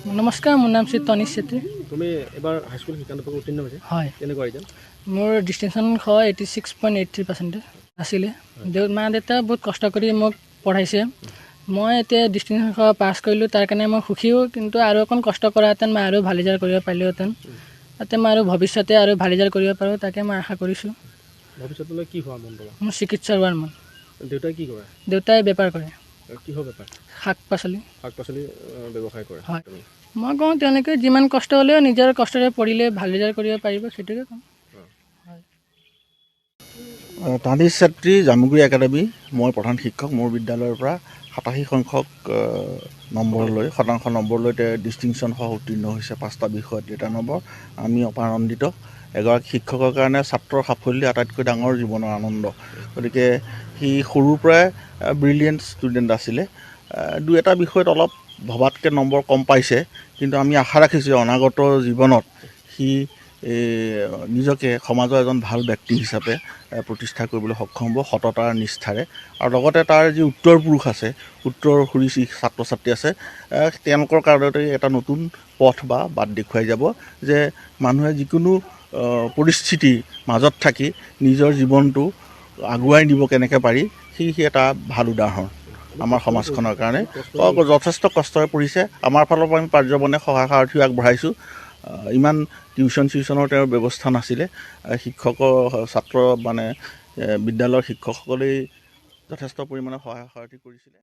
নমস্কাৰ, মোৰ নাম শ্ৰী তনিশ চেত্ৰী। তুমি এবাৰ হাইস্কুল শিক্ষান্ত উত্তীৰ্ণ হৈছে? হয়। কেনেকুৱা ৰিজাল্ট? মোৰ ডিষ্টিংশ্যন 86.83% আছিলে। মা দেউতা বহুত কষ্ট কৰি মোক পঢ়াইছে। মই এতিয়া ডিষ্টিংশ্যন পাছ কৰিলোঁ, তাৰ কাৰণে মই সুখীও, কিন্তু আৰু অকণ কষ্ট কৰাহেঁতেন মই আৰু ভাল ৰিজাল্ট কৰিব পাৰিলোহেঁতেন। তাতে মই আৰু ভৱিষ্যতে আৰু ভাল ৰিজাল্ট কৰিব পাৰোঁ, তাকে মই আশা কৰিছোঁ। ভৱিষ্যতলৈ কি হোৱা মন তোমাৰ? মোৰ চিকিৎসক হোৱাৰ মন। দেউতাই কি কৰে? দেউতাই বেপাৰ কৰে। কিহৰ বেপাৰ? শাক পাচলি ব্যৱসায় কৰে। হয়। মই কওঁ তেওঁলোকে যিমান কষ্ট হ'লেও নিজৰ কষ্টৰে পঢ়িলে ভাল ৰিজাল্ট কৰিব পাৰিব, সেইটোকে কওঁ। তনিশ চেত্ৰী, জামুগুৰি একাডেমী। মই প্ৰধান শিক্ষক। মোৰ বিদ্যালয়ৰ পৰা 87% নম্বৰ লৈ ডিষ্টিংশ্যন সহ উত্তীৰ্ণ হৈছে 5টা বিষয়ত 3 নম্বৰ। আমি অপানন্দিত। এগৰাকী শিক্ষকৰ কাৰণে ছাত্ৰৰ সাফল্য আটাইতকৈ ডাঙৰ জীৱনৰ আনন্দ। গতিকে সি সৰুৰ পৰাই ব্ৰিলিয়েণ্ট ষ্টুডেণ্ট আছিলে। 2-এটা বিষয়ত অলপ ভবাতকৈ নম্বৰ কম পাইছে, কিন্তু আমি আশা ৰাখিছোঁ অনাগত জীৱনত সি নিজকে সমাজৰ এজন ভাল ব্যক্তি হিচাপে প্ৰতিষ্ঠা কৰিবলৈ সক্ষম হ'ব, সততাৰ নিষ্ঠাৰে। আৰু লগতে তাৰ যি উত্তৰ পুৰুষ আছে, উত্তৰ সুৰুচি ছাত্ৰ ছাত্ৰী আছে, তেওঁলোকৰ কাৰণতে এটা নতুন পথ বা বাট দেখুৱাই যাব যে মানুহে যিকোনো পৰিস্থিতিৰ মাজত থাকি নিজৰ জীৱনটো আগুৱাই নিব কেনেকৈ পাৰি, সি এটা ভাল উদাহৰণ আমাৰ সমাজখনৰ কাৰণে। যথেষ্ট কষ্টৰে পঢ়িছে। আমাৰ ফালৰ পৰা আমি পাৰ্যমানে সহায় সাৰথিও আগবঢ়াইছোঁ। ইমান টিউশ্যনৰ তেওঁৰ ব্যৱস্থা নাছিলে। বিদ্যালয়ৰ শিক্ষকসকলেই যথেষ্ট পৰিমাণে সহায় সাৰথি কৰিছিলে।